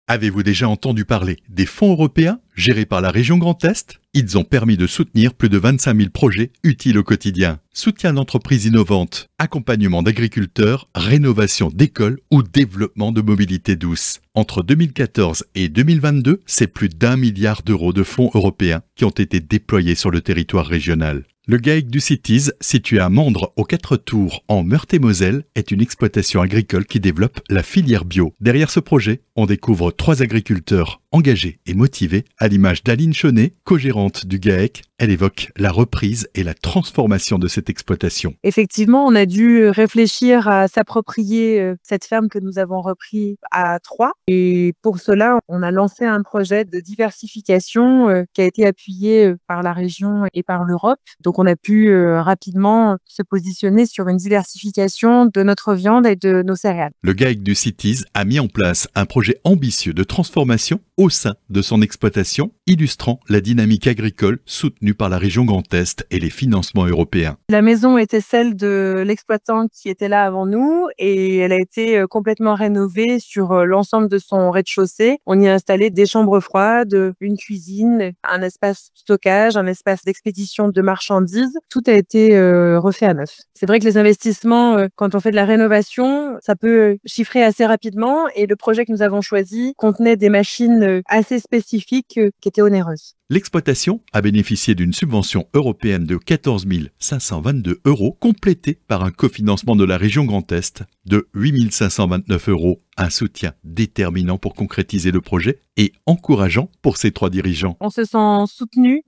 Avez-vous déjà entendu parler des fonds européens gérés par la région Grand Est? Ils ont permis de soutenir plus de 25 000 projets utiles au quotidien. Soutien d'entreprises innovantes, accompagnement d'agriculteurs, rénovation d'écoles ou développement de mobilité douce. Entre 2014 et 2022, c'est plus d'1 milliard d'euros de fonds européens qui ont été déployés sur le territoire régional. Le GAEC du Cities, situé à Mandres aux 4 Tours en Meurthe-et-Moselle, est une exploitation agricole qui développe la filière bio. Derrière ce projet, on découvre 3 agriculteurs engagés et motivés, à l'image d'Aline Chaunet, co-gérante du GAEC. Elle évoque la reprise et la transformation de cette exploitation. Effectivement, on a dû réfléchir à s'approprier cette ferme que nous avons reprise à Troyes. Et pour cela, on a lancé un projet de diversification qui a été appuyé par la région et par l'Europe. Donc, on a pu rapidement se positionner sur une diversification de notre viande et de nos céréales. Le GAEC du Cities a mis en place un projet ambitieux de transformation au sein de son exploitation, illustrant la dynamique agricole soutenue par la région Grand Est et les financements européens. La maison était celle de l'exploitant qui était là avant nous et elle a été complètement rénovée sur l'ensemble de son rez-de-chaussée. On y a installé des chambres froides, une cuisine, un espace stockage, un espace d'expédition de marchandises. Tout a été refait à neuf. C'est vrai que les investissements, quand on fait de la rénovation, ça peut chiffrer assez rapidement et le projet que nous avons choisi contenait des machines assez spécifiques qui étaient onéreuses. L'exploitation a bénéficié d'une subvention européenne de 14 522 €, complétée par un cofinancement de la région Grand Est de 8 529 €, un soutien déterminant pour concrétiser le projet et encourageant pour ces 3 dirigeants. On se sent soutenu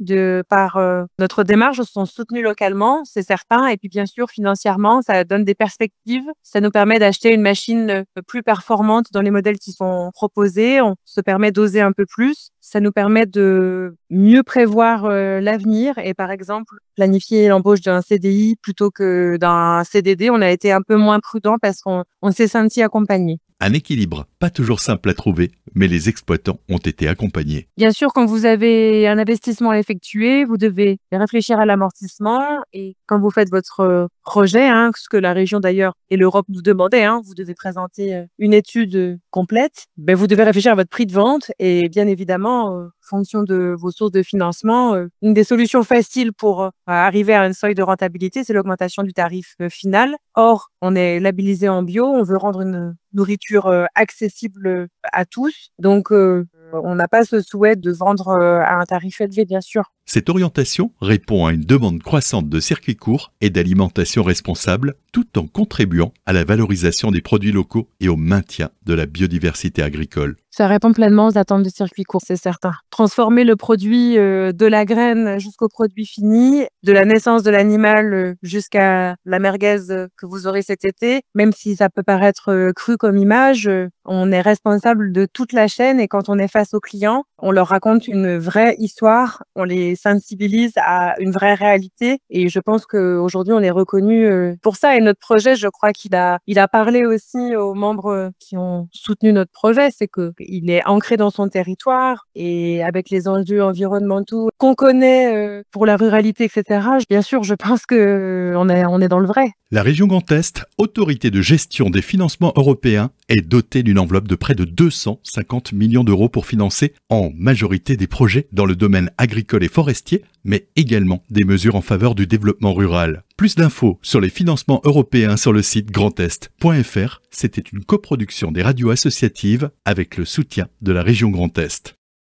par notre démarche, on se sent soutenu localement, c'est certain, et puis bien sûr financièrement, ça donne des perspectives, ça nous permet d'acheter une machine plus performante dans les modèles qui sont proposés, on se permet d'oser un peu plus, ça nous permet de mieux prévoir l'avenir et par exemple planifier l'embauche d'un CDI plutôt que d'un CDD. On a été un peu moins prudent parce qu'on s'est senti accompagné. Un équilibre pas toujours simple à trouver, mais les exploitants ont été accompagnés. Bien sûr, quand vous avez un investissement à effectuer, vous devez réfléchir à l'amortissement et quand vous faites votre projet, ce que la région d'ailleurs et l'Europe nous demandaient, vous devez présenter une étude complète, vous devez réfléchir à votre prix de vente et bien évidemment, en fonction de vos sources de financement, une des solutions faciles pour arriver à un seuil de rentabilité, c'est l'augmentation du tarif final. Or, on est labellisé en bio, on veut rendre une nourriture accessible à tous. Donc, on n'a pas ce souhait de vendre à un tarif élevé, bien sûr. Cette orientation répond à une demande croissante de circuits courts et d'alimentation responsable, tout en contribuant à la valorisation des produits locaux et au maintien de la biodiversité agricole. Ça répond pleinement aux attentes de circuits courts, c'est certain. Transformer le produit de la graine jusqu'au produit fini, de la naissance de l'animal jusqu'à la merguez que vous aurez cet été, même si ça peut paraître cru comme image, on est responsable de toute la chaîne et quand on est face aux clients, on leur raconte une vraie histoire, on les sensibilise à une vraie réalité et je pense qu'aujourd'hui on est reconnu pour ça et notre projet, je crois qu'il a parlé aussi aux membres qui ont soutenu notre projet, c'est qu'il est ancré dans son territoire et avec les enjeux environnementaux qu'on connaît pour la ruralité, etc. Bien sûr, je pense qu'on est dans le vrai. La région Grand Est, autorité de gestion des financements européens, est dotée d'une enveloppe de près de 250 millions d'euros pour financer en majorité des projets dans le domaine agricole et forestier, mais également des mesures en faveur du développement rural. Plus d'infos sur les financements européens sur le site grandest.fr. C'était une coproduction des radios associatives avec le soutien de la région Grand Est.